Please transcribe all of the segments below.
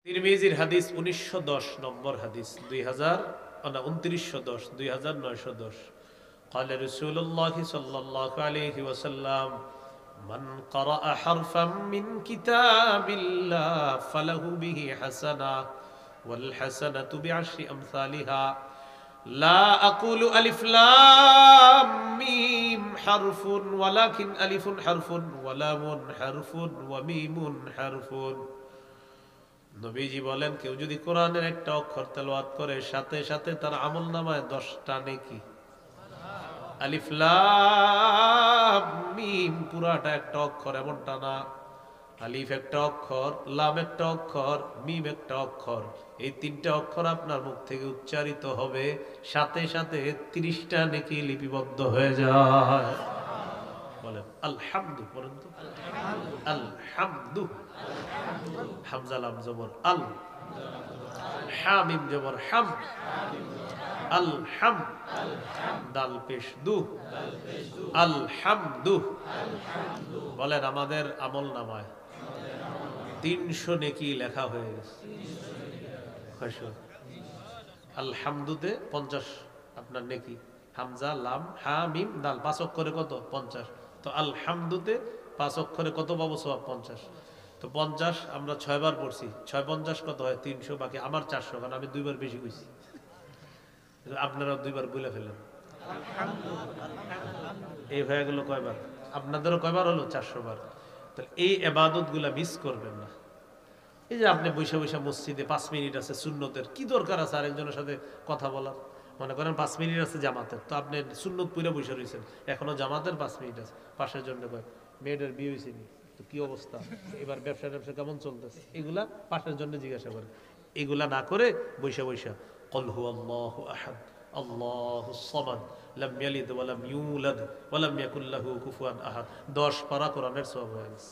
তিরমিজির হাদিস 1910 নম্বর হাদিস 2910 2910 قال رسول الله صلى الله عليه وسلم من قرأ حرفا من كتاب الله فله به حسنة والحسنة بعشر أمثالها لا أقول ألف لام ميم حرف ولكن ألف حرف ولام حرف وميم حرف। নবীজি বলেন, কেউ যদি কোরআনের একটা অক্ষর তেলাওয়াত করে সাথে সাথে তার আমলনামায় 10টা নেকি। আলিফ লাম মিম পুরাটা একটা অক্ষর এমনটা না, আলিফ একটা অক্ষর, লাম একটা অক্ষর, মিম একটা অক্ষর, এই 3টা অক্ষর আপনার মুখ থেকে উচ্চারিত হবে, সাথে সাথে 30টা নেকি লিপিবদ্ধ হয়ে যায়। বলেন আলহামদু, বলেন তো আলহামদু। হামজা লাম জবর আল, হামিম জবর হাম, আলহাম, দাল পেশ দু, আলহামদু। বলেন আমাদের আমল নামায় 300 নেকি লেখা হয়ে গেছে। আলহামদুতে 50 আপনার নেকি, হামজা লাম হা মিম দাল 5 অক্ষরে কত 50, তো আলহামদুতে 5 অক্ষরে কত পাবো সওয়াব 50, তো 50 আমরা 6 বার পড়ছি, 6 50 কত হয় 300, বাকি আমার 400, কারণ আমি 2 বার বেশি কইছি, আপনারা 2 বার বলে ফেলেন। এই হয়ে গেল কয়বার? আপনাদেরও কয়বার হলো? 400 বার। তাহলে এই ইবাদত গুলা মিস করবেন না। এই যে আপনি বৈশা বৈশা মসজিদে 5 মিনিট আছে সুন্নতের, কি দরকার আছে আরেকজনের সাথে কথা বলার? মনে করেন 5 মিনিট আছে জামাতের, তো আপনি সুন্নত পুরা বৈশা রয়েছেন, এখনো জামাতের 5 মিনিট আছে, পাশের জন্য কয় মেয়েদের বিয়ে হয়েছে নি, তো কি অবস্থা, এবার ব্যবসা কেমন চলতেছে, এগুলা পাশের জন্য জিজ্ঞাসা করে। এগুলা না করে বৈশা বৈশা ক্বাল হুয়াল্লাহু আহাদ আল্লাহুস সামাদ লাম ইয়ালিদ ওয়া লাম ইউলাদ ওয়া লাম ইয়াকুল লাহু কুফুয়ান আহাদ 10 পারা কোরআনের সওয়াব হয়ে গেছে।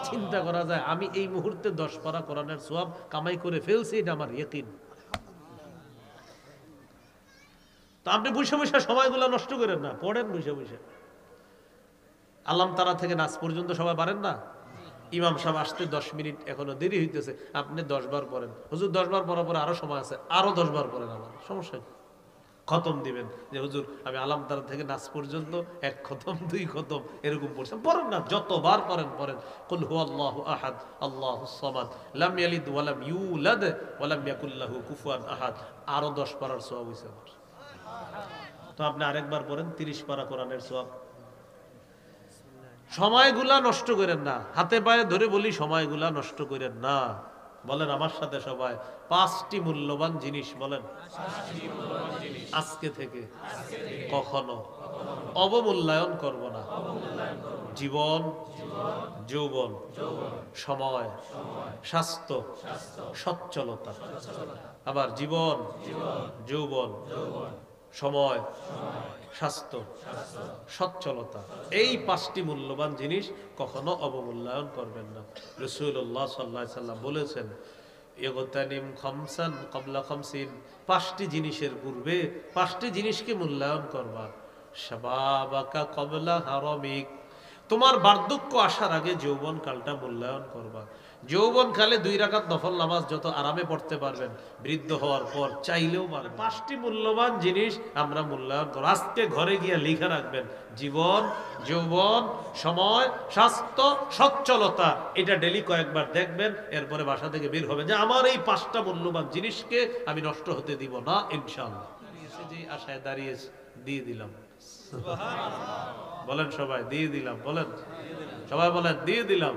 চিন্তা করা যায় আমি এই মুহূর্তে 10 পারা কোরআনের সওয়াব কামাই করে ফেলছি, এটা আমার ইয়াকিন। তো আপনি বৈশা বৈশা সময়গুলো নষ্ট করেন না, পড়েন বৈশা বৈশা। আলাম তারা থেকে নাচ পর্যন্ত সবাই পারেন না, ইমাম সাহেব আসতে 10 মিনিট এখনো দেরি হইতেছে, আপনি 10 বার পড়েন। হুজুর 10 বার পড়ার পরে আরো সময় আছে, আরো 10 বার পড়েন, আমার সমস্যা কি? খতম দিবেন যে হুজুর আমি আলাম তারা থেকে নাচ পর্যন্ত 1 খতম 2 খতম এরকম পড়ছেন, পড়েন না, যতবার পড়েন পড়েন। কুল হুয়াল্লাহু আহাদ আল্লাহুস সামাদ লাম ইয়ালিদ ওয়া লাম ইউলাদ ওয়া লাম ইয়াকুল লাহু কুফুয়ান আহাদ, আরো 10 পারার সওয়াব হইছে আমার। তো আপনি আরেকবার পড়েন, 30 পারা কোরআনের সওয়াব। সময়গুলা নষ্ট করেন না, হাতে পায়ে ধরে বলি সময়গুলা নষ্ট করেন না। বলেন আমার সাথে সবাই 5টি মূল্যবান জিনিস বলেন আজকে থেকে কখনো অবমূল্যায়ন করব না। জীবন, যৌবন, সময়, স্বাস্থ্য, সচ্ছলতা। আবার জীবন, যৌবন, সময়, স্বাস্থ্য, সচ্ছলতা, এই 5টি মূল্যবান জিনিস কখনো অবমূল্যায়ন করবেন না। রাসূলুল্লাহ সাল্লাল্লাহু আলাইহি সাল্লাম বলেছেন, ইগতানিম খামসান ক্বাবলা খামসিন, 5টি জিনিসের পূর্বে 5টি জিনিসকে মূল্যায়ন করবা। শাবাবাকা ক্বাবলা হারামিক, তোমার বার্ধক্য আসার আগে যৌবন কালটা মূল্যায়ন করবা। যৌবন কালে 2 রাকাত নফল নামাজ যত আরামে পড়তে পারবেন, বৃদ্ধ হওয়ার পর চাইলেও পারবেন। 5টি মূল্যবান জিনিস আমরা মূল্যায়ন করব। আজকে ঘরে গিয়ে লিখে রাখবেন, জীবন, যৌবন, সময়, স্বাস্থ্য, সচ্ছলতা। এটা ডেলি কয়েকবার দেখবেন, এরপরে বাসা থেকে বের হবে যে আমার এই 5টা মূল্যবান জিনিসকে আমি নষ্ট হতে দিব না ইনশাআল্লাহ। যে আশায় দাঁড়িয়েছে দিয়ে দিলাম, বলেন সবাই দিয়ে দিলাম, বলেন সবাই বলেন দিয়ে দিলাম।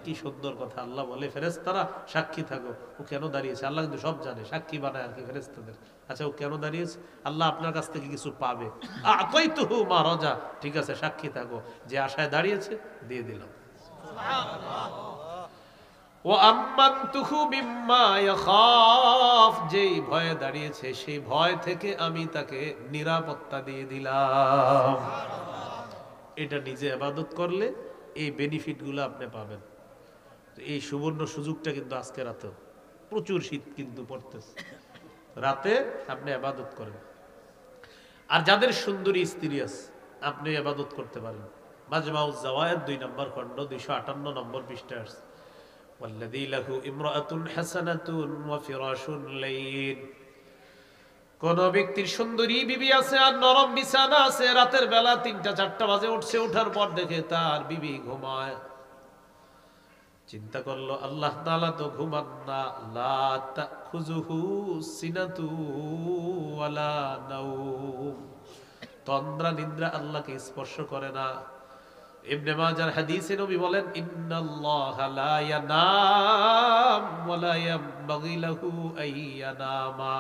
কি সুন্দর কথা, আল্লাহ বলে ফেরেশতারা সাক্ষী থাকো। ও কেন দাঁড়িয়েছে? আল্লাহ কিন্তু সব জানে, সাক্ষী বানায় আর কি ফেরেশতাদের। আচ্ছা ও কেন দাঁড়িয়েছে? আল্লাহ আপনার কাছ থেকে কিছু পাবে, আতাইতুহু মা রাজা, ঠিক আছে সাক্ষী থাকো, যে আশায় দাঁড়িয়েছে দিয়ে দিলাম। ওয়া আম্মানতুহু মিম্মা ইয়াখাফ, যেই ভয়ে দাঁড়িয়েছে সেই ভয় থেকে আমি তাকে নিরাপত্তা দিয়ে দিলাম। এটা নিজে ইবাদত করলে এই বেনিফিট গুলো আপনি পাবেন। এই সুবর্ণ সুযোগটা কিন্তু আজকে রাতে, প্রচুর শীত কিন্তু পড়তেছে, রাতে আপনি ইবাদত করেন। আর যাদের সুন্দরী স্ত্রী আছে আপনি ইবাদত করতে পারেন। মাজমাউজ জাওয়ায়েদ 2 নম্বর খণ্ড 258 নম্বর পৃষ্ঠা আছে। ওয়াল্লাযী লাহু ইমরাআতুন হাসানাতুন ওয়া ফিরাশুন লাইন। কোন ব্যক্তির সুন্দরী বিবি আছে আর নরম বিছানা আছে, রাতের বেলা ৩টা-৪টা বাজে উঠছে, ওঠার পর দেখে তার বিবি ঘুমায়। চিন্তা করলো আল্লাহ তাআলা তো ঘুমান না, লা তাখুযুহু সিনাতু ওয়ালা নাওম, তন্দ্রা নিদ্রা আল্লাহকে স্পর্শ করে না। ইবনে মাজার হাদিসে নবী বলেন, ইন্নাল্লাহা লা ইয়ানাম ওয়ালা ইয়ানবাগি লাহু আইয়ানামা,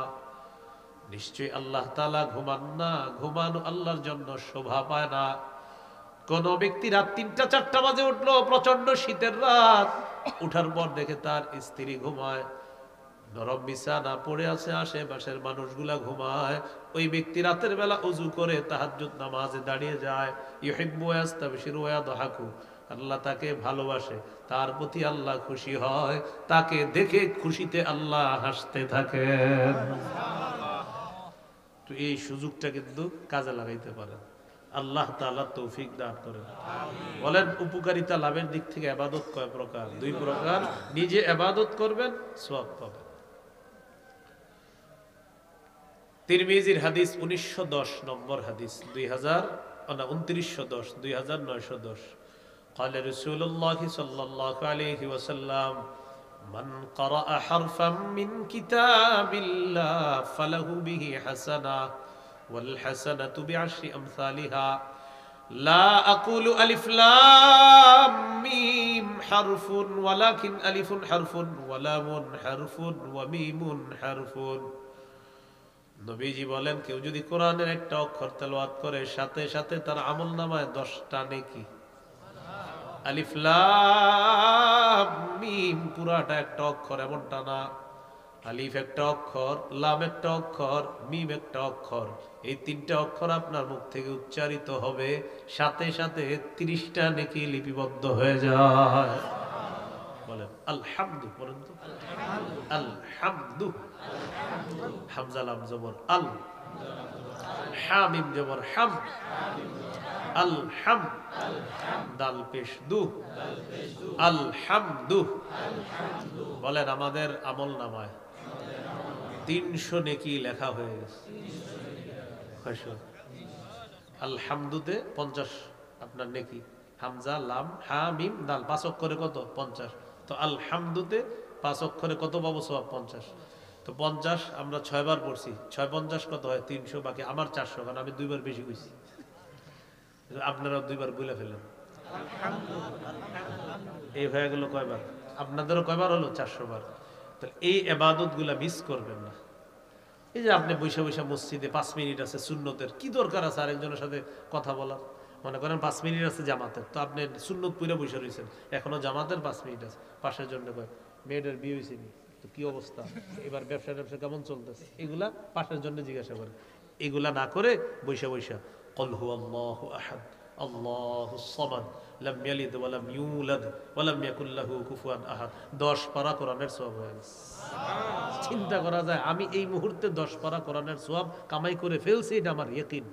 নিশ্চয়ই আল্লাহ তাআলা ঘুমান না, ঘুমানো আল্লাহর জন্য শোভা পায় না। কোন ব্যক্তি রাত ৩টা-৪টা বাজে উঠলো, প্রচন্ড শীতের রাত, উঠার পর দেখে তার স্ত্রী ঘুমায়, নরম বিছানা পড়ে আছে, আশেপাশের মানুষগুলা ঘুমায়, ওই ব্যক্তি রাতের বেলা ওযু করে তাহাজ্জুদ নামাজে দাঁড়িয়ে যায়। ইউহিব্বু ওয়া ইয়াস্তাবশিরু ওয়া ইয়াদহাকু, আল্লাহ তাকে ভালোবাসে, তার প্রতি আল্লাহ খুশি হয়, তাকে দেখে খুশিতে আল্লাহ হাসতে থাকেন। তো এই সুযোগটা কিন্তু কাজে লাগাইতে পারেন, আল্লাহ তাআলা তৌফিক দান করেন। বলেন উপকারিতা লাভের দিক থেকে ইবাদত কয় প্রকার? 2 প্রকার। নিজে ইবাদত করবেন, সওয়াব পাবেন। তিরমিজির হাদিস 1910 নম্বর হাদিস, 2910 قال رسول الله صلى الله عليه وسلم من قرأ حرفا من كتاب الله فله به حسنة والحسنة بعشر أمثالها لا أقول ألف لام ميم حرف ولكن ألف حرف ولام حرف وميم حرف। নবীজি বলেন, কেউ যদি কোরআনের একটা অক্ষর তেলাওয়াত করে, সাথে সাথে তার আমলনামায় 10টা নেকি। আলিফ লাম মিম পুরাটা একটা অক্ষর এমনটা না, আলিফ একটা অক্ষর, লাম একটা অক্ষর, মিম একটা অক্ষর, এই 3টা অক্ষর আপনার মুখ থেকে উচ্চারিত হবে, সাথে সাথে 30টা নেকি লিপিবদ্ধ হয়ে যায়। বলেন আলহামদু, বলেন তো আলহামদু। হামজা লাম জবর আল, হা মিম জবর হাম, আলহাম, দাল পেশ দু, আলহামদু। বলেন আমাদের আমল নামায় 300 নেকি লেখা হয়ে গেছে। আলহামদুতে 50 আপনার নেকি, হামজা লাম হা মিম দাল 5 অক্ষরে কত? 50। তো আলহামদুতে 5 অক্ষরে কত পাবো? সওয়াব 50। তো 50 আমরা 6 বার পড়ছি, 6×50 কত হয়? 300। বাকি আমার 400, কারণ আমি 2 বার বেশি কইছি, আপনারা 2 বার বলে ফেলেন। এই হয়ে গেল কয়বার? আপনাদেরও কয়বার হলো? 400 বার। তাহলে এই ইবাদত গুলা মিস করবেন না। এই যে আপনি বৈশা বৈশা মসজিদে 5 মিনিট আছে সুন্নতের, কি দরকার আছে আরেকজনের সাথে কথা বলার? মনে করেন 5 মিনিট আছে জামাতের, তো আপনি সুন্নত পুরা বৈশা রয়েছেন, এখনো জামাতের 5 মিনিট আছে। পাশের জন্য কয় মেয়েদের বিয়ে হয়েছে নি, তো কি অবস্থা, এবার ব্যবসা কেমন চলতেছে, এগুলা পাশের জন্য জিজ্ঞাসা করে। এগুলা না করে বৈশা বৈশা ক্বাল হুয়াল্লাহু আহাদ আল্লাহুস সামাদ লাম ইয়ালিদ ওয়া লাম ইউলাদ ওয়া লাম ইয়াকুল লাহু কুফুয়ান আহাদ 10 পারা কোরআনের সওয়াব হয়ে গেছে। চিন্তা করা যায় আমি এই মুহূর্তে 10 পারা কোরআনের সওয়াব কামাই করে ফেলছি, এটা আমার ইয়াকিন।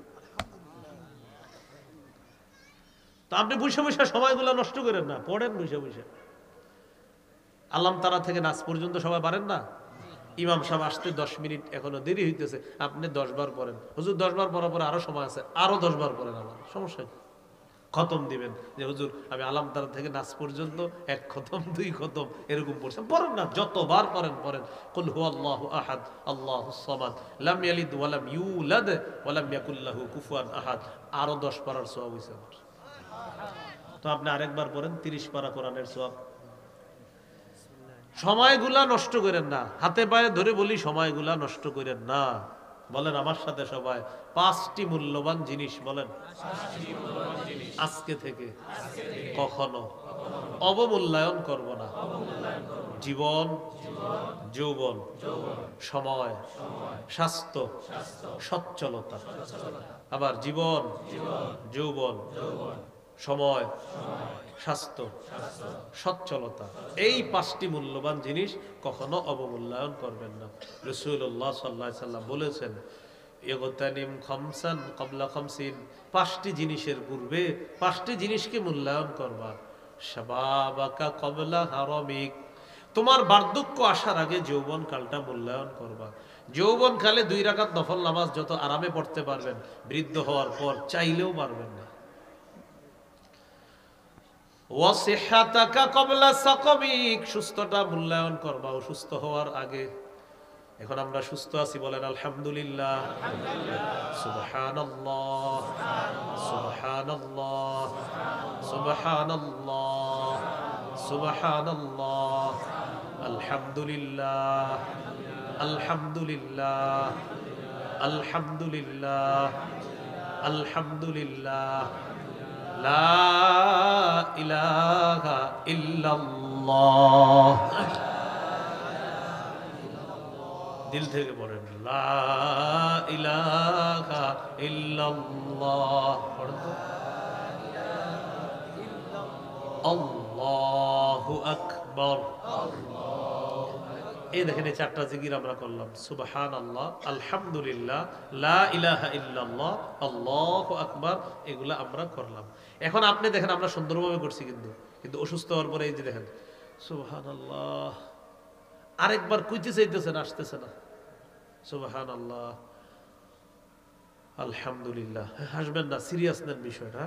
তো আপনি বৈশা বৈশা সময়গুলো নষ্ট করেন না, পড়েন বৈশা বৈশা। আল্লাম তারা থেকে নাচ পর্যন্ত সবাই পারেন না, ইমাম সাহেব আসতে 10 মিনিট এখনো দেরি হইতেছে, আপনি 10 বার পড়েন। হুজুর 10 বার পড়ার পরে আরো সময় আছে, আরো 10 বার পড়েন, আমার সমস্যা কি? খতম দিবেন যে হুজুর আমি আলাম তারা থেকে নাচ পর্যন্ত 1 খতম 2 খতম এরকম পড়ছেন, পড়েন না, যতবার পড়েন পড়েন। কুল হুয়াল্লাহু আহাদ আল্লাহুস সামাদ লাম ইয়ালিদ ওয়া লাম ইউলাদ ওয়া লাম ইয়াকুল লাহু কুফুয়ান আহাদ, আরো 10 পারার সওয়াব হইছে আমার। তো আপনি আরেকবার পড়েন, 30 পারা কোরআনের সওয়াব। সময়গুলা নষ্ট করেন না, হাতে পায়ে ধরে বলি সময়গুলা নষ্ট করেন না। বলেন আমার সাথে সবাই, 5টি মূল্যবান জিনিস বলেন আজকে থেকে কখনো অবমূল্যায়ন করব না। জীবন, যৌবন, সময়, স্বাস্থ্য, সচ্ছলতা। আবার জীবন, যৌবন, সময়, স্বাস্থ্য, সচ্ছলতা, এই 5টি মূল্যবান জিনিস কখনো অবমূল্যায়ন করবেন না। রাসূলুল্লাহ সাল্লাল্লাহু আলাইহি সাল্লাম বলেছেন, ইগতানিম খামসান ক্বাবলা খামসিন, 5টি জিনিসের পূর্বে 5টি জিনিসকে মূল্যায়ন করবা। শাবাবাকা ক্বাবলা হারামিক, তোমার বার্ধক্য আসার আগে যৌবন কালটা মূল্যায়ন করবা। যৌবন কালে 2 রাকাত নফল নামাজ যত আরামে পড়তে পারবেন, বৃদ্ধ হওয়ার পর চাইলেও পারবেন না। ওয়াসিহাতাকা ক্বাবলা সাকামিক, সুস্থতা মূল্যায়ন করবা অসুস্থ হওয়ার আগে। এখন আমরা সুস্থ আছি, বলেন আলহামদুলিল্লাহ, সুবহানাল্লাহ, সুবহানাল্লাহ, সুবহানাল্লাহ, সুবহানাল্লাহ, আলহামদুলিল্লাহ, আলহামদুলিল্লাহ, আলহামদুলিল্লাহ, আলহামদুলিল্লাহ, লা ইলাহা ইল্লাল্লাহ। দিল থেকে পড়েন, লা ইলাহা ইল্লাল্লাহ। পড়েন তো, আল্লাহু আকবার। এই দেখেন, এই 4টা জিকির আমরা করলাম, সুবহানাল্লাহ, আলহামদুলিল্লাহ, লা ইলাহা ইল্লাল্লাহ, আল্লাহু আকবার, এগুলা আমরা করলাম। এখন আপনি দেখেন আমরা সুন্দরভাবে করছি, কিন্তু অসুস্থ হওয়ার পরে এই যে দেখেন সুবহানাল্লাহ, আরেকবার কইতে চাইতেছেন, আসতেছে না। সুবহানাল্লাহ, আলহামদুলিল্লাহ। হাসবেন না, সিরিয়াস নেন বিষয়টা।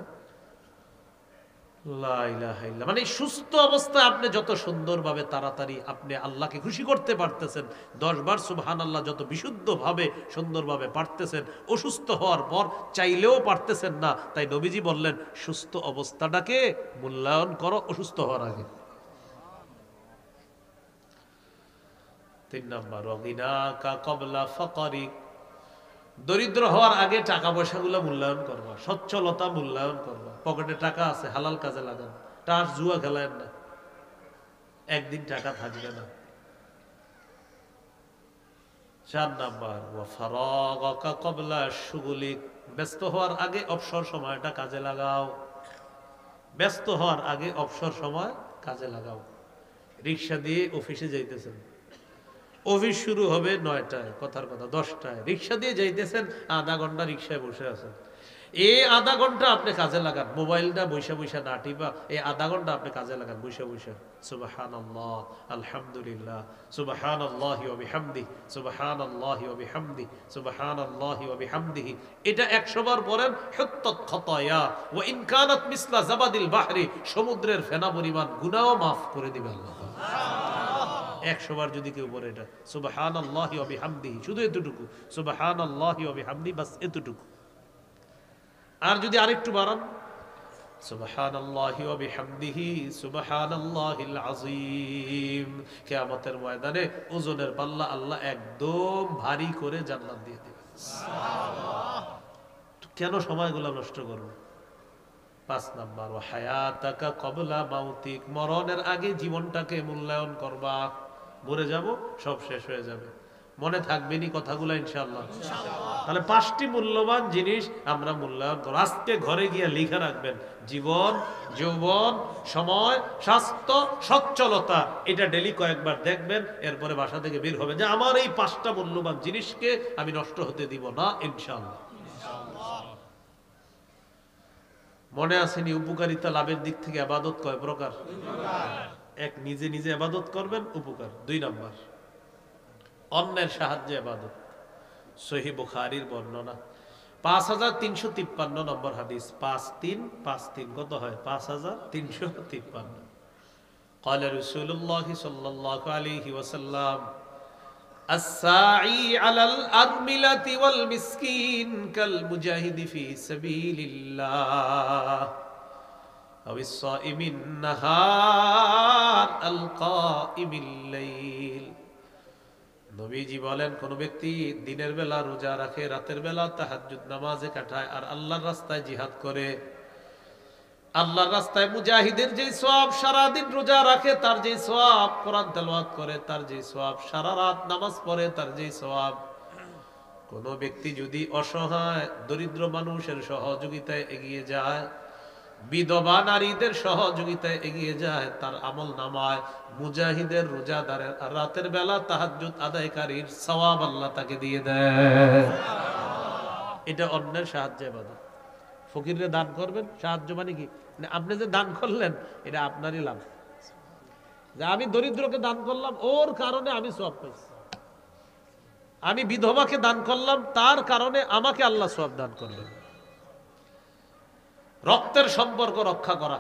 লা ইলাহা ইল্লাল্লাহ, মানে সুস্থ অবস্থায় আপনি যত সুন্দরভাবে তাড়াতাড়ি আপনি আল্লাহকে খুশি করতে পারতেছেন, 10 বার সুবহানাল্লাহ যত বিশুদ্ধভাবে সুন্দরভাবে পারতেছেন, অসুস্থ হওয়ার পর চাইলেও পারতেছেন না। তাই নবীজি বললেন, সুস্থ অবস্থাটাকে মূল্যায়ন করো অসুস্থ হওয়ার আগে। 3 নাম্বার, ওয়াগিনাকা ক্বাবলা ফাকরিক, দরিদ্র হওয়ার আগে টাকা পয়সাগুলো মূল্যায়ন করবা, সচ্ছলতা মূল্যায়ন করবা। পকেটে টাকা আছে, হালাল কাজে লাগান, টাস জুয়া খেলায়েন না, একদিন টাকা থাকবে না। 4 নাম্বার, ওয়া ফারাগাকা ক্বাবলা শুগুলিক, ব্যস্ত হওয়ার আগে অবসর সময়টা কাজে লাগাও। ব্যস্ত হওয়ার আগে অবসর সময় কাজে লাগাও। রিকশা দিয়ে অফিসে যাইতেছেন, অফিস শুরু হবে 9টায়, কথার কথা 10টায়, রিক্সা দিয়ে যাইতেছেন, আধা ঘন্টা রিক্সায় বসে আছেন। এই আধা ঘন্টা আপনি কাজে লাগান, মোবাইলটা বৈশা বৈশা না টিপা, এই আধা ঘন্টা আপনি কাজে লাগান বৈশা বৈশা। সুবহানাল্লাহ, আলহামদুলিল্লাহ, সুবহানাল্লাহি ওয়া বিহামদিহি, সুবহানাল্লাহি ওয়া বিহামদিহি, সুবহানাল্লাহি ওয়া বিহামদিহি। এটা 100 বার পড়েন, হুত্তাত খাতায়া ওয়া ইন কানাত মিসলা জাবাদিল বাহরি, সমুদ্রের ফেনা পরিমাণ গুনাহও maaf করে দিবেন আল্লাহ। 100 বার যদি কেউ পড়ে এটা, সুবহানাল্লাহি ওয়া বিহামদিহি, শুধু এতটুকু, সুবহানাল্লাহি ওয়া বিহামদিহি, বাস এতটুকু। আর যদি আরেকটু বাড়ান, সুবহানাল্লাহি ওয়া বিহামদিহি, সুবহানাল্লাহিল আযীম। কিয়ামতের ময়দানে ওজনের পাল্লা আল্লাহ একদম ভারী করে জান্নাত দিয়ে দিবেন। সুবহানাল্লাহ। কেন সময়গুলো নষ্ট করব? 5 নাম্বার, ওয়া হায়াতাকা ক্বাবলা মাউতিক, মরণের আগে জীবনটাকে মূল্যায়ন করবা। মরে যাব, সব শেষ হয়ে যাবে, মনে থাকবেনি কথাগুলো ইনশাআল্লাহ। তাহলে 5টি মূল্যবান জিনিস আমরা মূল্যায়ন করব। আজকে ঘরে গিয়ে লিখে রাখবেন, জীবন, যৌবন, সময়, স্বাস্থ্য, সচ্ছলতা, এটা ডেলি কয়েকবার দেখবেন। এরপরে বাসা থেকে বের হবে যে আমার এই 5টা মূল্যবান জিনিসকে আমি নষ্ট হতে দিব না ইনশাআল্লাহ। মনে আসেনি উপকারিতা লাভের দিক থেকে ইবাদত কয় প্রকার? 1, নিজে নিজে ইবাদত করবেন, উপকার। 2 নাম্বার, অন্যের সাহায্যে ইবাদত। সহিহ বুখারীর বর্ণনা, 5353 নম্বর হাদিস, 5353 কত হয়? 5353। قال رسول الله صلى الله عليه وسلم الساعي على الأرملة والمسكين كالمجاهد في سبيل الله أو الصائم النهار القائم الليل। নবীজি বলেন, কোন ব্যক্তি দিনের বেলা রোজা রাখে, রাতের বেলা তাহাজ্জুদ নামাজে কাটায়, আর আল্লাহর রাস্তায় জিহাদ করে। আল্লাহর রাস্তায় মুজাহিদের যে সওয়াব, সারা দিন রোজা রাখে তার যে সওয়াব, কোরআন তেলাওয়াত করে তার যে সওয়াব, সারা রাত নামাজ পড়ে তার যে সওয়াব। কোন ব্যক্তি যদি অসহায় দরিদ্র মানুষের সহযোগিতায় এগিয়ে যায়, বিধবা নারীদের সহযোগিতায় এগিয়ে যায়, তার আমল নামায় মুজাহিদের, রোজাদারের আর রাতের বেলা তাহাজ্জুদ আদায়কারীর সওয়াব আল্লাহ তাকে দিয়ে দেয়। এটা অন্যের সাহায্যে ইবাদত। ফকিররে দান করবেন, সাহায্য মানে কি? আপনি যে দান করলেন এটা আপনারই লাভ। যে আমি দরিদ্রকে দান করলাম, ওর কারণে আমি সওয়াব পাইছি। আমি বিধবাকে দান করলাম, তার কারণে আমাকে আল্লাহ সওয়াব দান করলেন। রক্তের সম্পর্ক রক্ষা করা,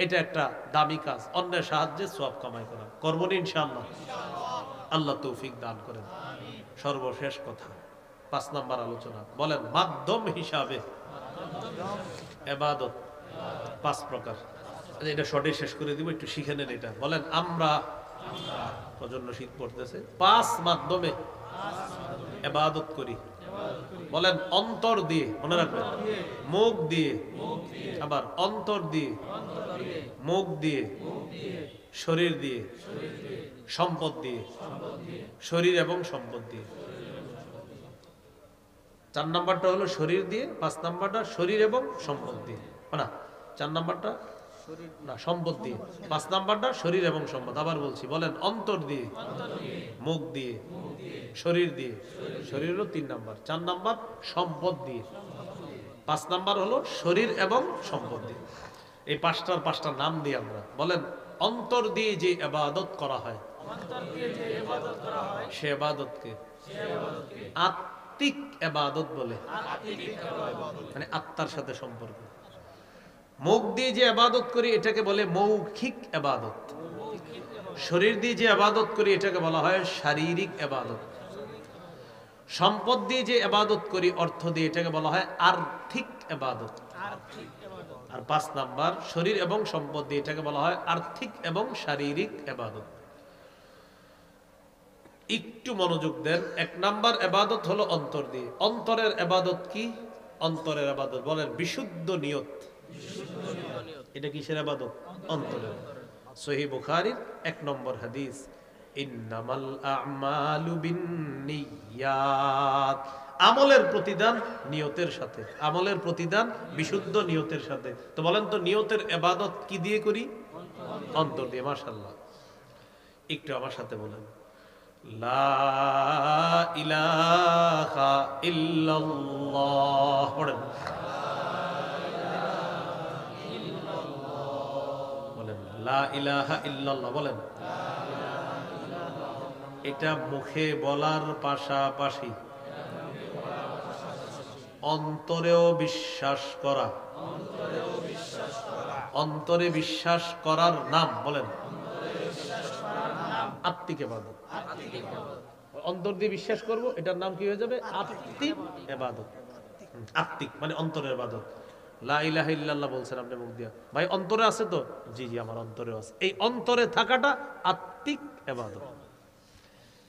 এটা একটা দামি কাজ। অন্যের সাহায্যে সওয়াব কামাই করা, করবেন ইনশাআল্লাহ। আল্লাহ তৌফিক দান করেন। সর্বশেষ কথা, 5 নাম্বার আলোচনা, বলেন মাধ্যম হিসাবে ইবাদত 5 প্রকার। এটা শর্টে শেষ করে দিব, একটু শিখে নেন এটা। বলেন আমরা, প্রচন্ড শীত পড়তেছে, 5 মাধ্যমে ইবাদত করি। বলেন অন্তর দিয়ে, মনে রাখবেন, মুখ দিয়ে, আবার অন্তর দিয়ে, মুখ দিয়ে, শরীর দিয়ে, সম্পদ দিয়ে, শরীর এবং সম্পদ দিয়ে। 4 নাম্বারটা হলো শরীর দিয়ে, 5 নাম্বারটা শরীর এবং সম্পদ দিয়ে। না, 4 নাম্বারটা না, সম্পদ দিয়ে। 5 নাম্বারটা শরীর এবং সম্পদ। আবার বলছি, বলেন অন্তর দিয়ে, মুখ দিয়ে, শরীর দিয়ে, শরীর হলো 3 নাম্বার। 4 নাম্বার সম্পদ দিয়ে, 5 নাম্বার হলো শরীর এবং সম্পদ দিয়ে। এই 5টার নাম দিয়ে আমরা, বলেন অন্তর দিয়ে যে ইবাদত করা হয়, সে ইবাদতকে আত্মিক ইবাদত বলে, মানে আত্মার সাথে সম্পর্ক। মুখ দিয়ে যে ইবাদত করি এটাকে বলে মৌখিক ইবাদত। শরীর দিয়ে যে ইবাদত করি এটাকে বলা হয় শারীরিক ইবাদত। সম্পদ দিয়ে যে ইবাদত করি, অর্থ দিয়ে, এটাকে বলা হয় আর্থিক ইবাদত। আর 5 নাম্বার শরীর এবং সম্পদ দিয়ে, এটাকে বলা হয় আর্থিক এবং শারীরিক ইবাদত। একটু মনোযোগ দেন। 1 নাম্বার ইবাদত হলো অন্তর দিয়ে। অন্তরের ইবাদত কি? অন্তরের ইবাদত বলেন বিশুদ্ধ নিয়ত। এটা কিসের ইবাদত? অন্তরের। সহিহ বুখারীর 1 নম্বর হাদিস, ইন্নামাল আ'মালু বিন্নিয়াত। আমলের প্রতিদান নিয়তের সাথে, আমলের প্রতিদান বিশুদ্ধ নিয়তের সাথে। তো বলেন তো নিয়তের ইবাদত কি দিয়ে করি? অন্তর দিয়ে। মাশাআল্লাহ, একটু আমার সাথে বলেন, লা ইলাহা ইল্লাল্লাহ। পড়েন, বলেন লা ইলাহা ইল্লাল্লাহ। বলেন, এটা মুখে বলার পাশাপাশি অন্তরেও বিশ্বাস করা। অন্তরে বিশ্বাস করার নাম, বলেন আত্মিক ইবাদত। অন্তর দিয়ে বিশ্বাস করব, এটার নাম কি হয়ে যাবে? আত্মিক ইবাদত। আত্মিক মানে অন্তরের ইবাদত। লা ইলাহা ইল্লাল্লাহ বলছেন আপনি মুখ দিয়া, ভাই অন্তরে আছে তো? জি জি, আমার অন্তরে আছে। এই অন্তরে থাকাটা আত্মিক ইবাদত।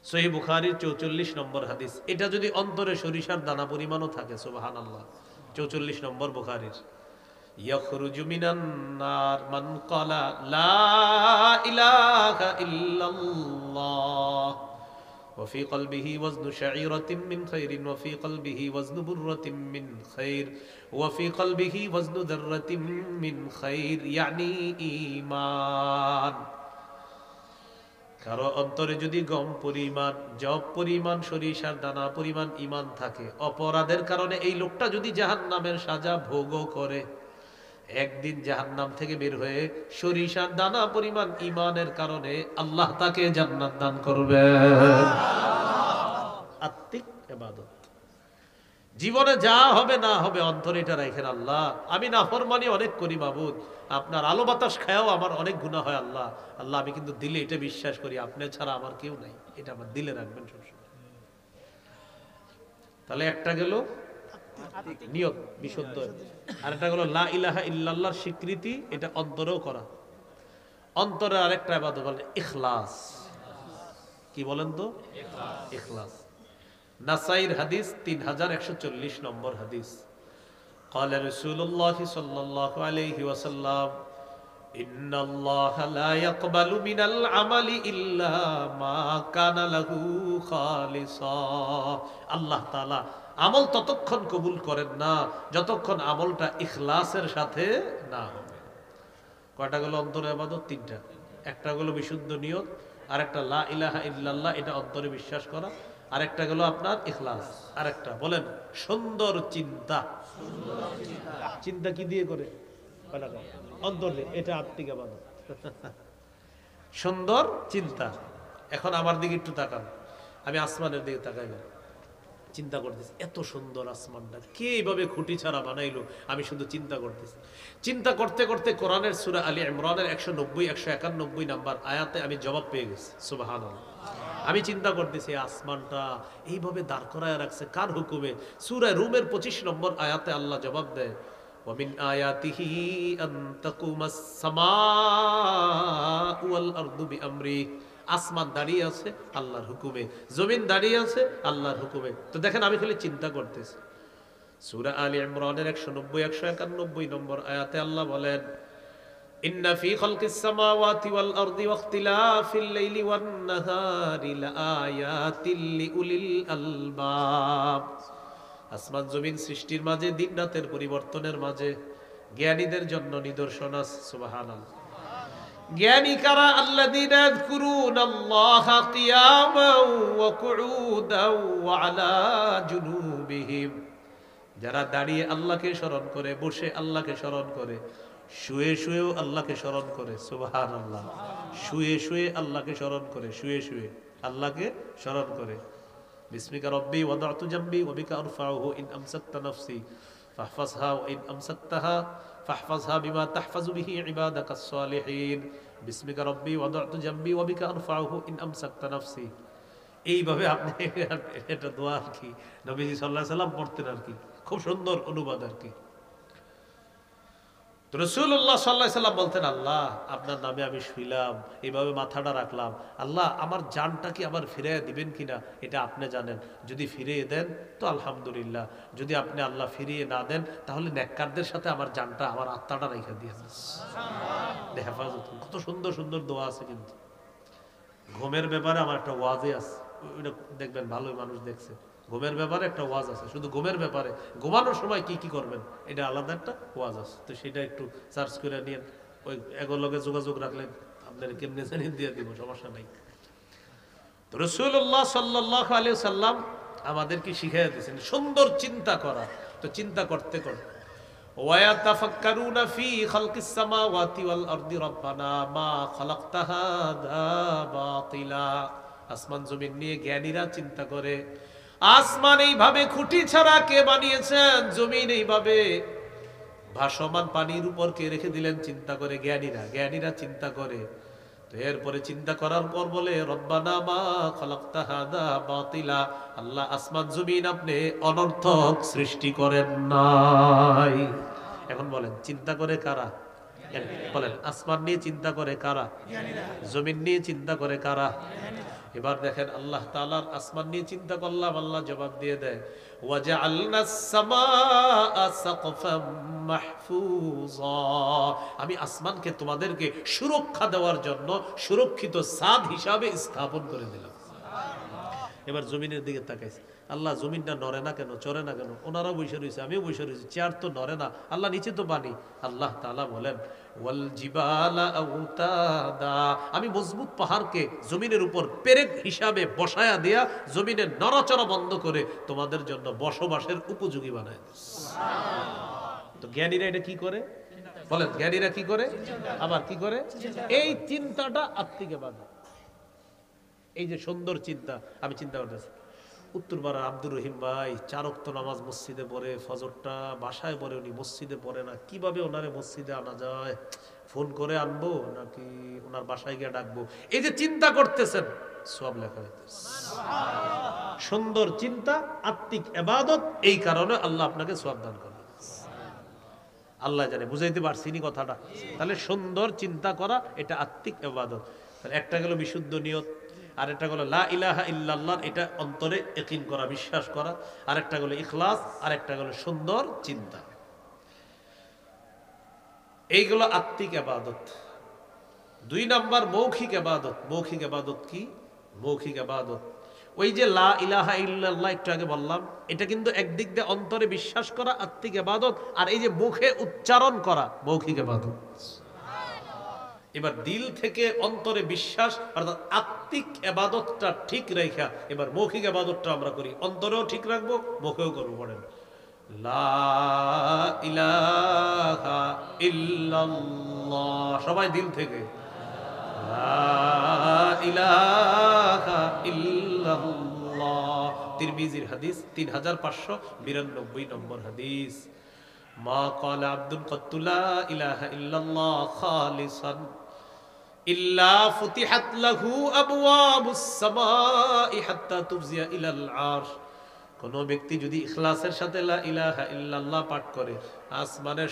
সহিহ বুখারীর 44 নম্বর হাদিস। এটা যদি অন্তরে সরিষার দানা পরিমাণও থাকে, সুবহানাল্লাহ। 44 নম্বর বুখারীর, ইয়াখরুজু মিনান নার মান ক্বালা লা ইলাহা ইল্লাল্লাহ ওয়া ফি কলবিহি ওয়াজনু শাঈরাতিন মিন খাইরিন ওয়া ফি কলবিহি ওয়াজনু বুররাতিন মিন খাইর ওয়া ফি কলবিহি ওয়াজনু যাররাতিন মিন খাইর, ইয়ানি ঈমান। কারো অন্তরে যদি গম পরিমাণ, জব পরিমাণ, সরিষার দানা পরিমাণ ঈমান থাকে, অপরাধের কারণে এই লোকটা যদি জাহান্নামের সাজা ভোগও করে, একদিন জাহান্নাম থেকে বের হয়ে সরিষার দানা পরিমাণ ঈমানের কারণে আল্লাহ তাকে জান্নাত দান করবে। আত্মিক ইবাদত। জীবনে যা হবে না হবে অন্তরে এটা রাখেন, আল্লাহ আমি নাফরমানি অনেক করি মাবুদ, আপনার আলো বাতাস খায়াও আমার অনেক গুনাহ হয় আল্লাহ। আল্লাহ আমি কিন্তু দিলে এটা বিশ্বাস করি আপনি ছাড়া আমার কেউ নাই, এটা আমার দিলে রাখবেন সবসময়। তাহলে একটা গেল নিয়ত বিশুদ্ধ, আর একটা গেল লা ইলাহা ইল্লাল্লাহর স্বীকৃতি, এটা অন্তরেও করা। অন্তরে আরেকটা ইবাদত বলে ইখলাস। কি বলেন তো? ইখলাস। নাসাইর হাদিস 3140 নম্বর হাদিস, قال رسول الله صلى الله عليه وسلم إن الله لا يقبل من العمل إلا ما كان له خالصا। আল্লাহ তাআলা আমল ততক্ষণ কবুল করেন না যতক্ষণ আমলটা ইখলাসের সাথে না হবে। কয়টা গেল অন্তরে ইবাদত? 3টা। একটা গেল বিশুদ্ধ নিয়ত, আরেকটা লা ইলাহা ইল্লাল্লাহ, এটা অন্তরে বিশ্বাস করা, আরেকটা গেল আপনার ইখলাস, আরেকটা বলেন সুন্দর চিন্তা। চিন্তা কি দিয়ে করে? অন্তর দিয়ে। এটা আত্মিক ইবাদত। সুন্দর চিন্তা। এখন আমার দিকে একটু তাকান, আমি আসমানের দিকে তাকাই না, চিন্তা করতেছি এত সুন্দর আসমানটা কে এইভাবে খুঁটি ছাড়া বানাইলো। আমি শুধু চিন্তা করতেছি। চিন্তা করতে করতে কোরআনের সূরা আলী ইমরানের 190 191 নাম্বার আয়াতে আমি জবাব পেয়ে গেছি। সুবহানাল্লাহ। আমি চিন্তা করতেছি আসমানটা এইভাবে দাঁড় করায় রাখছে কার হুকুমে? সূরা রুমের 25 নম্বর আয়াতে আল্লাহ জবাব দেয়, ওয়ামিন আয়াতিহি আন তাকুমাস সামাউ ওয়াল আরদু বিআমরি। আসমান দাঁড়িয়ে আছে আল্লাহর হুকুমে, জমিন দাঁড়িয়ে আছে আল্লাহর হুকুমে। তো দেখেন আমি খালি চিন্তা করতেছি। সূরা আলী ইমরানের 190 191 নম্বর আয়াতে আল্লাহ বলেন, ইন্না ফি খালকিস সামাওয়াতি ওয়াল আরদি ওয়াখতিলাফিল লাইলি ওয়ান নাহারি লাআয়াতিল লিউলিল আলবাব। আসমান জমিন সৃষ্টির মাঝে, দিন রাতের পরিবর্তনের মাঝে জ্ঞানীদের জন্য নিদর্শন আছে। সুবহানাল্লাহ। জ্ঞানী কারা? আল্লাযীনা ইয়াযকুরুনাল্লাহা কিয়ামান ওয়া কুউদান ওয়া আলা জুনুবিহিম। যারা দাঁড়িয়ে আল্লাহকে স্মরণ করে, বসে আল্লাহকে স্মরণ করে, শুয়ে শুয়েও আল্লাহকে স্মরণ করে। সুবহানাল্লাহ। শুয়ে শুয়ে আল্লাহকে স্মরণ করে, শুয়ে শুয়ে আল্লাহকে স্মরণ করে। বিসমিকা রব্বি ওয়াদাতু জামবি ওয়া বিকা আরফাউহু ইন আমসাকতা নাফসি ফাহফাজহা ওয়া ইন আমসাকতাহা ফাহফাজহা বিমা তাহফাজু বিহি ইবাদাকাস সালিহিন। বিসমিকা রব্বি ওয়াদাতু জামবি ওয়া বিকা আরফাউহু ইন আমসাকতা নাফসি। এইভাবে আপনি এটা দোয়া আর কি নবীজি সাল্লাল্লাহু আলাইহি সাল্লাম পড়তেন আর কি। খুব সুন্দর অনুবাদ আর কি। তো রাসূলুল্লাহ সাল্লাল্লাহু আলাইহি সাল্লাম বলতেন, আল্লাহ আপনার নামে আমি শুইলাম, এইভাবে মাথাটা রাখলাম, আল্লাহ আমার জানটা কি আবার ফিরিয়ে দিবেন কিনা এটা আপনি জানেন। যদি ফিরিয়ে দেন তো আলহামদুলিল্লাহ, যদি আপনি আল্লাহ ফিরিয়ে না দেন তাহলে নেককারদের সাথে আমার জানটা, আমার আত্মাটা রেখে দিয়ে হেফাজত। কত সুন্দর সুন্দর দোয়া আছে। কিন্তু ঘুমের ব্যাপারে আমার একটা ওয়াজে আছে, ওইটা দেখবেন ভালোই মানুষ দেখছে। ঘুমের ব্যাপারে একটা ওয়াজ আছে, শুধু ঘুমের ব্যাপারে, ঘুমানোর সময় কি কি করবেন এটা আলাদা একটা ওয়াজ আছে। তো সেটা একটু সার্চ করে নিয়ে ওই এগুলোকে যোগাযোগ রাখলেন আপনার কেমনে জানিয়ে দিয়ে দিব, সমস্যা নাই। তো রাসূলুল্লাহ সাল্লাল্লাহু আলাইহি সাল্লাম আমাদেরকে শিখিয়ে দিয়েছেন সুন্দর চিন্তা করা। তো চিন্তা করতে করতে ওয়ায়াতাফাক্কারুনা ফি খালকিস সামাওয়াতি ওয়াল আরদি রাব্বানা মা খালাকতা হাযা বাতিলা। আসমান জমিন নিয়ে জ্ঞানীরা চিন্তা করে, আসমান এইভাবে খুঁটি ছাড়া কে বানিয়েছেন? জমিন এইভাবে ভাসমান পানির উপর কে রেখে দিলেন? চিন্তা করে জ্ঞানীরা চিন্তা করে। তো এরপরে চিন্তা করার পর বলে, রব্বানা মা খালাকতা হাযা বাতিলা। আল্লাহ আসমান জমিন আপনি অনর্থক সৃষ্টি করেন নাই। এখন বলেন চিন্তা করে কারা? বলেন আসমান নিয়ে চিন্তা করে কারা? জমিন নিয়ে চিন্তা করে কারা? এবার দেখেন আল্লাহ তাআলার আসমান নিয়ে চিন্তা করলাম, আল্লাহ জবাব দিয়ে দেয়, ওয়াজআলনাস সামাআ সাকফাম মাহফুজা। আমি আসমানকে তোমাদেরকে সুরক্ষা দেওয়ার জন্য সুরক্ষিত ছাদ হিসাবে স্থাপন করে দিলাম। এবার জমিনের দিকে তাকাইছে, আল্লাহ জমিনটা নড়ে না কেন, চড়ে না কেন? ওনারাও বসে রয়েছে, আমিও বসে রয়েছি, চেয়ার তো নড়ে না, আল্লাহ নিচে তো বানি। আল্লাহ তাআলা বলেন, ওয়াল জিবালা আওতাদা। আমি মজবুত পাহাড়কে জমিনের উপর পেরেক হিসাবে বসায়া দিয়া জমিনের নড়াচড়া বন্ধ করে তোমাদের জন্য বসবাসের উপযোগী বানায়। তো জ্ঞানীরা এটা কি করে? বলেন জ্ঞানীরা কি করে? আবার কি করে? এই চিন্তাটা আত্মিক ইবাদত। এই যে সুন্দর চিন্তা, আমি চিন্তা করতেছি উত্তরপাড়ার আব্দুর রহিম ভাই 4 ওয়াক্ত নামাজ মসজিদে পড়ে, ফজরটা বাসায় পড়ে, উনি মসজিদে পড়ে না, কিভাবে ওনারে মসজিদে আনা যায়? ফোন করে আনবো নাকি ওনার বাসায় গিয়ে ডাকবো? এই যে চিন্তা করতেছেন, সওয়াব লেখা হইতেছে। সুন্দর চিন্তা আত্মিক ইবাদত, এই কারণে আল্লাহ আপনাকে সওয়াব দান করবে। আল্লাহ জানে, বুঝাইতে পারছি নি কথাটা? তাহলে সুন্দর চিন্তা করা এটা আত্মিক ইবাদত। একটা গেল বিশুদ্ধ নিয়ত, আরেকটা হলো লা ইলাহা ইল্লাল্লাহ, এটা অন্তরে ইয়াকিন করা, বিশ্বাস করা। আরেকটা হলো ইখলাস, আরেকটা হলো সুন্দর চিন্তা। এইগুলো আত্মিক ইবাদত। 2 নাম্বার মৌখিক ইবাদত। মৌখিক ইবাদত কি? মৌখিক ইবাদত ওই যে লা ইলাহা ইল্লাল্লাহ একটু আগে বললাম, এটা কিন্তু একদিক দিয়ে অন্তরে বিশ্বাস করা আত্মিক ইবাদত, আর এই যে মুখে উচ্চারণ করা মৌখিক ইবাদত। এবার দিল থেকে অন্তরে বিশ্বাস অর্থাৎ আত্মিক ইবাদতটা ঠিক রাখা এবার মৌখিক ইবাদতটা আমরা করি, অন্তরেও ঠিক রাখবো, মুখেও করবো। পড়েন লা ইলাহা ইল্লাল্লাহ, সবাই দিল থেকে লা ইলাহা ইল্লাল্লাহ। তিরমিজির হাদিস 3592 নম্বর হাদিস। মা ক্বালা আব্দুন ক্বাত্তু লা ইলাহা ইল্লাল্লাহ খালিসান ইল্লা ফুতিহাত লাহু আবওয়াবুস সামাই হাত্তা তুফজিয়া ইলাল আরশ। কোন ব্যক্তি যদি ইখলাসের সাথে লা ইলাহা ইল্লাল্লাহ পাঠ করে, আসমানের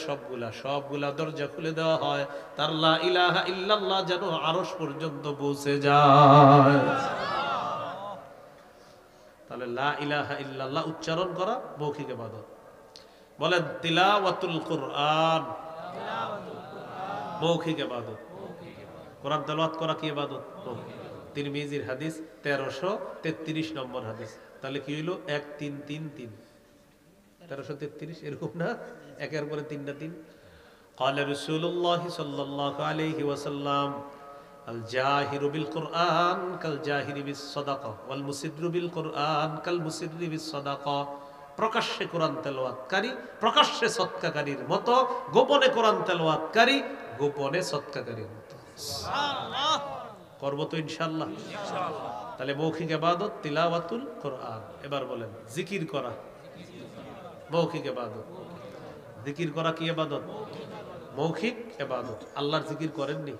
সবগুলা দরজা খুলে দেওয়া হয়, তার লা ইলাহা ইল্লাল্লাহ যেন আরশ পর্যন্ত পৌঁছে যায়। তাহলে লা ইলাহা ইল্লাল্লাহ উচ্চারণ করা মৌখিক ইবাদত। বলেন তিলাওয়াতুল কুরআন মৌখিক ইবাদত। কোরআন তেলাওয়াত করা কি ইবাদত? তিরমিজির হাদিস 1333 নম্বর হাদিস। তাহলে কি হইল? 1 3 3 3 1333 এরকম না, একের পরে তিনটা তিন। قال رسول الله صلى الله عليه وسلم الجاهر بالقرآن كالجاهر بالصدقة والمسر بالقرآن كالمسر بالصدقة। প্রকাশ্যে কোরআন তেলাওয়াতকারী প্রকাশ্যে সদকাকারীর মতো, গোপনে কোরআন তেলাওয়াতকারী গোপনে সদকাকারীর মতো। সুবহানাল্লাহ। করব তো ইনশাআল্লাহ। তাহলে মৌখিক ইবাদত তিলাওয়াতুল কোরআন। এবার বলেন জিকির করা মৌখিক ইবাদত। জিকির করা কি ইবাদত? মৌখিক ইবাদত। আল্লাহর জিকির করেননি?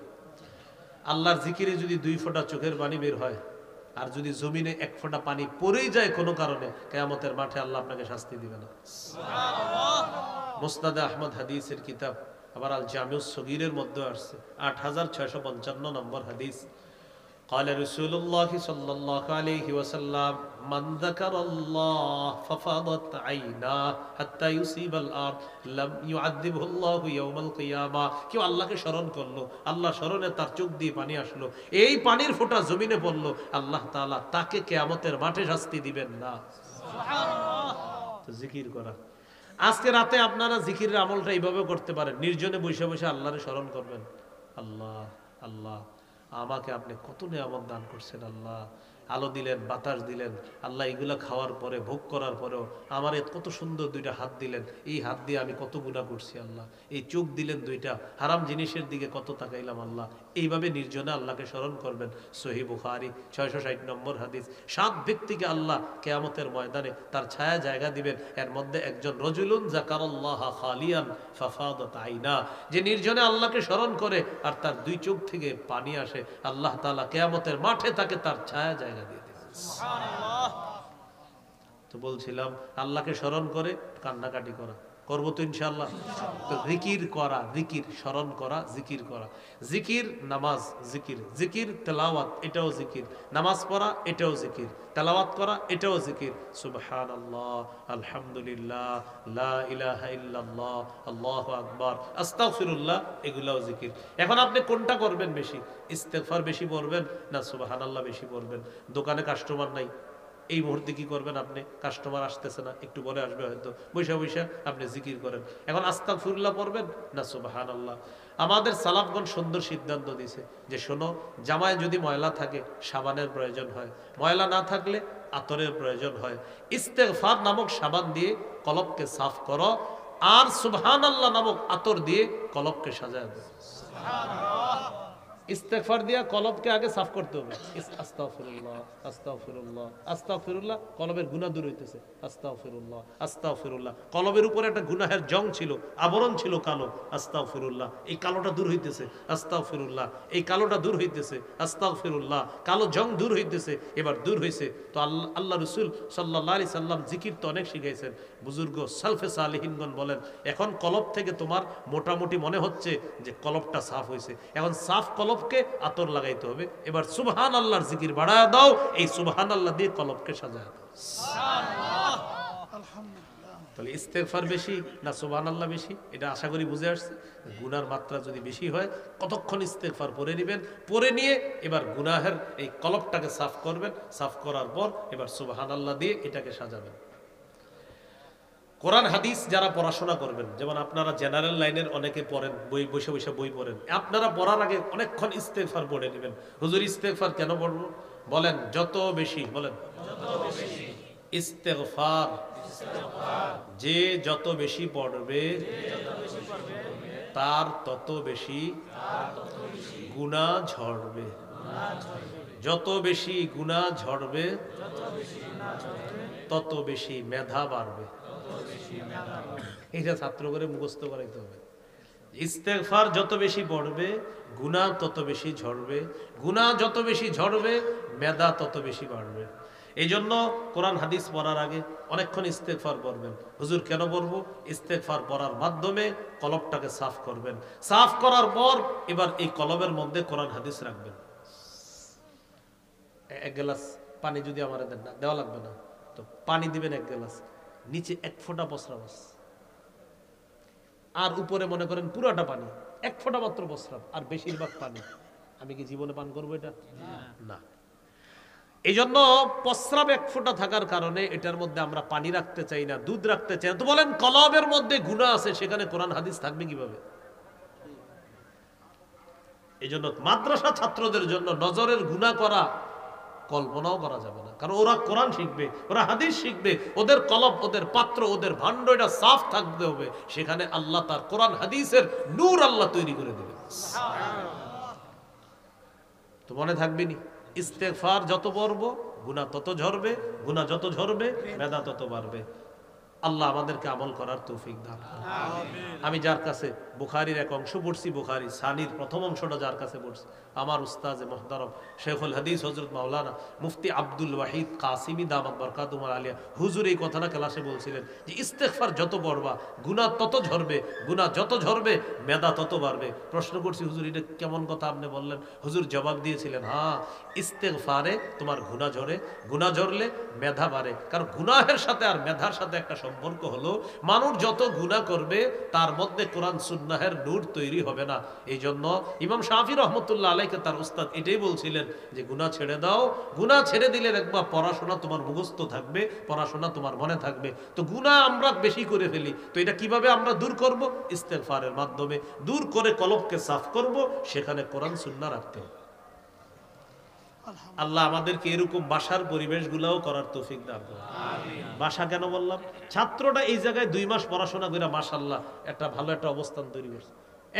আল্লাহর জিকিরে যদি 2 ফোঁটা চোখের পানি বের হয়, আর যদি জমিনে 1 ফোঁটা পানি পড়েই যায় কোনো কারণে, কিয়ামতের মাঠে আল্লাহ আপনাকে শাস্তি দিবে না। সুবহানাল্লাহ। মুসনাদে আহমদ হাদিসের কিতাব, আবার আল জামিউস সগীরের মধ্যে আসছে 8655 নম্বর হাদিস। قال رسول الله صلى الله عليه وسلم من ذكر الله ففاضت عيناه حتى يصيب الارض لم يعذبه الله يوم القيامه। কেউ আল্লাহকে স্মরণ করলো, আল্লাহ স্মরণে তার চোখ দিয়ে পানি আসলো, এই পানির ফোঁটা জমিনে পড়লো, আল্লাহ তাআলা তাকে কিয়ামতের মাঠে শাস্তি দিবেন না। সুবহানাল্লাহ। তো জিকির করা। আজকে রাতে আপনারা জিকিরের আমলটা এইভাবে করতে পারেন, নির্জনে বসে বসে আল্লাহরে স্মরণ করবেন। আল্লাহ আল্লাহ, আমাকে আপনি কত নিয়ামত দান করছেন, আল্লাহ আলো দিলেন, বাতাস দিলেন, আল্লাহ এগুলা খাওয়ার পরে ভোগ করার পরেও আমার কত সুন্দর 2টা হাত দিলেন, এই হাত দিয়ে আমি কত গুনাহ করছি আল্লাহ, এই চোখ দিলেন 2টা, হারাম জিনিসের দিকে কত তাকাইলাম আল্লাহ। এইভাবে নির্জনে আল্লাহকে স্মরণ করবেন। সহিহ বুখারী 660 নম্বর হাদিস। 7 ব্যক্তিকে আল্লাহ কিয়ামতের ময়দানে তার ছায়া জায়গা দিবেন। এর মধ্যে একজন রজুলুন যাকারাল্লাহ খালিয়ান ফাফাদাত আইনা, যে নির্জনে আল্লাহকে স্মরণ করে আর তার 2 চোখ থেকে পানি আসে, আল্লাহ তাআলা কিয়ামতের মাঠে তাকে তার ছায়া জায়গা দিয়ে দিবেন। সুবহানাল্লাহ। তো বলছিলাম আল্লাহকে স্মরণ করে কান্নাকাটি করা, করবো তো ইনশাআল্লাহ। তো জিকির করা, জিকির স্মরণ করা, জিকির করা। জিকির নামাজ, জিকির জিকির তেলাওয়াত, এটাও জিকির। নামাজ পড়া, এটাও জিকির। তেলাওয়াত করা, এটাও জিকির। সুবহানাল্লাহ, আলহামদুলিল্লাহ, লা ইলাহা ইল্লাল্লাহ, আল্লাহু আকবার, আস্তাগফিরুল্লাহ, এগুলাও জিকির। এখন আপনি কোনটা করবেন বেশি? ইস্তেগফার বেশি পড়বেন না সুবহানাল্লাহ বেশি পড়বেন? দোকানে কাস্টমার নাই, এই মুহূর্তে কি করবেন আপনি? কাস্টমার আসতেছে না, একটু পরে আসবে হয়তো, বৈশা বৈশা আপনি জিকির করেন। এখন আস্তাগফিরুল্লাহ পড়বেন না সুবহানাল্লাহ? আমাদের সালাফগণ সুন্দর সিদ্ধান্ত দিয়েছে যে শোনো, জামায় যদি ময়লা থাকে সাবানের প্রয়োজন হয়, ময়লা না থাকলে আতরের প্রয়োজন হয়। ইস্তেগফার নামক সাবান দিয়ে কলবকে সাফ করো, আর সুবহানাল্লাহ নামক আতর দিয়ে কলবকে সাজায় দাও। সুবহানাল্লাহ। ইস্তেগফার দিয়া কলবকে আগে সাফ করতে হবে। আস্তাগফিরুল্লাহ, আস্তাগফিরুল্লাহ, আস্তাগফিরুল্লাহ, কলবের গুনাহ দূর হইতেছে। আস্তাগফিরুল্লাহ, আস্তাগফিরুল্লাহ, কলবের উপরে একটা গুনাহের জং ছিল, আবরণ ছিল কালো। আস্তাগফিরুল্লাহ, এই কালোটা দূর হইতেছে। আস্তাগফিরুল্লাহ, এই কালোটা দূর হইতেছে। আস্তাগফিরুল্লাহ, কালো জং দূর হইতেছে। এবার দূর হইছে তো আল্লাহ রাসূল সাল্লাল্লাহু আলাইহি সাল্লাম জিকির তো অনেক শিখাইছেন। বুজুর্গ সালফে সালেহিনগণ বলেন, এখন কলব থেকে তোমার মোটামুটি মনে হচ্ছে যে কলবটা সাফ হইছে, এখন সাফ কলবকে আতর লাগাইতে হবে। এবার সুবহানাল্লাহর জিকির বাড়ায় দাও, এই সুবহানাল্লাহ দিয়ে কলবকে সাজায় দাও। সুবহানাল্লাহ, আলহামদুলিল্লাহ। তাহলে ইস্তেগফার বেশি না সুবহানাল্লাহ বেশি? এটা আশা করি বুঝে আসছে। গুনার মাত্রা যদি বেশি হয়, কতক্ষণ ইস্তেগফার পড়ে নেবেন, পড়ে নিয়ে এবার গুনাহের এই কলবটাকে সাফ করবেন। সাফ করার পর এবার সুবহানাল্লাহ দিয়ে এটাকে সাজাবেন। কোরআন হাদিস যারা পড়াশোনা করবেন, যেমন আপনারা জেনারেল লাইনের অনেকে পড়েন, বই বসে বসে বই পড়েন, আপনারা পড়ার আগে অনেকক্ষণ ইস্তেগফার পড়ে নেবেন। হুজুর ইস্তেগফার কেন পড়বো? বলেন যত বেশি, বলেন ইস্তেগফার যে যত বেশি পড়বে তার তত বেশি গুনাহ ঝরবে। যত বেশি গুনাহ ঝরবে তত বেশি মেধা বাড়বে। এটা ছাত্র করে মুখস্থ করাইতে হবে। ইস্তেগফার যত বেশি পড়বে গুনাহ তত বেশি ঝরবে, গুনাহ যত বেশি ঝরবে মেধা তত বেশি বাড়বে। এই জন্য কোরআন হাদিস পড়ার আগে অনেকক্ষণ ইস্তেগফার পড়বেন। হুজুর কেন পড়বো? ইস্তেগফার পড়ার মাধ্যমে কলবটাকে সাফ করবেন। সাফ করার পর এবার এই কলবের মধ্যে কোরআন হাদিস রাখবেন। এক গ্লাস পানি যদি আমার দেন, না দেওয়া লাগবে না, তো পানি দিবেন এক গ্লাস, নিচে এক ফোঁটা প্রস্রাব আর উপরে মনে করেন পুরাটা পানি, এক ফোঁটা মাত্র প্রস্রাব আর বেশিরভাগ পানি। আমি কি জীবনে পান করবো এটা? না। এই জন্য প্রস্রাব এক ফোঁটা থাকার কারণে এটার মধ্যে আমরা পানি রাখতে চাই না, দুধ রাখতে চাই না। তো বলেন কলবের মধ্যে গুনাহ আছে, সেখানে কোরআন হাদিস থাকবে কিভাবে? এই জন্য মাদ্রাসা ছাত্রদের জন্য নজরের গুনাহ করা কল্পনাও করা যাবে না, কারণ ওরা কোরআন শিখবে, ওরা হাদিস শিখবে, ওদের কলব, ওদের পাত্র, ওদের ভাণ্ড এটা সাফ থাকতে হবে। সেখানে আল্লাহ তার কোরআন হাদিসের নূর আল্লাহ তৈরি করে দেবেন। তো মনে থাকবে নি, ইস্তেগফার যত পড়বো গুনাহ তত ঝরবে, গুনাহ যত ঝরবে মেধা তত বাড়বে। আল্লাহ আমাদেরকে আমল করার তৌফিক দান করুন। আমি যার কাছে বুখারীর এক অংশ পড়ছি, বুখারী সানির প্রথম অংশটা যার কাছে পড়ছি, আমার উস্তাজে মুহতারাম শেখুল হাদিস হযরত মাওলানা মুফতি আব্দুল ওয়াহিদ কাসিমি দামাত বরকাতুহুল আলিয়া হুজুর এই কথাটা ক্লাসে বলছিলেন যে ইস্তেগফার যত পড়বা গুনাহ তত ঝরবে, গুনাহ যত ঝরবে মেধা তত বাড়বে। প্রশ্ন করছি, হুজুর এটা কেমন কথা আপনি বললেন? হুজুর জবাব দিয়েছিলেন, হ্যাঁ, ইস্তেগফারে তোমার গুনাহ ঝরে, গুনাহ ঝরলে মেধা বাড়ে। কারণ গুনাহের সাথে আর মেধার সাথে একটা সম্পর্ক হলো, মানুষ যত গুনাহ করবে তার মধ্যে কোরআন সুন্নাহের নূর তৈরি হবে না। এই জন্য ইমাম শাফি রহমতুল্লাহ আলাইকে তার উস্তাদ এটাই বলছিলেন যে গুনাহ ছেড়ে দাও, গুনাহ ছেড়ে দিলে দেখবা পড়াশোনা তোমার মুখস্থ থাকবে, পড়াশোনা তোমার মনে থাকবে। তো গুনাহ আমরা বেশি করে ফেলি, তো এটা কিভাবে আমরা দূর করব? ইস্তেগফারের মাধ্যমে দূর করে কলবকে সাফ করব, সেখানে কোরআন সুন্নাহ রাখতে হবে। আল্লাহ আমাদেরকে এরকম বাসার পরিবেশগুলোও করার তৌফিক দান করুন। বাসা কেন বললাম? ছাত্রটা এই জায়গায় 2 মাস পড়াশোনা করে মাশাআল্লাহ একটা ভালো একটা অবস্থান তৈরি করছে।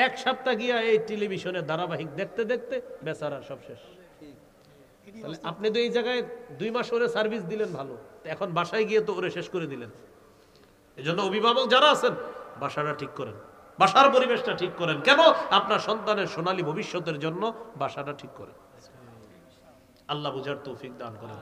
এক সপ্তাহ গিয়া এই টেলিভিশনে ধারাবাহিক দেখতে দেখতে বেচারা সব শেষ। তাহলে আপনি তো এই জায়গায় 2 মাস ওরে সার্ভিস দিলেন ভালো, এখন বাসায় গিয়ে তো ওরে শেষ করে দিলেন। এজন্য অভিভাবক যারা আছেন বাসাটা ঠিক করেন, বাসার পরিবেশটা ঠিক করেন। কেন? আপনার সন্তানের সোনালী ভবিষ্যতের জন্য বাসাটা ঠিক করেন। আল্লাহ বুঝার তৌফিক দান করেন।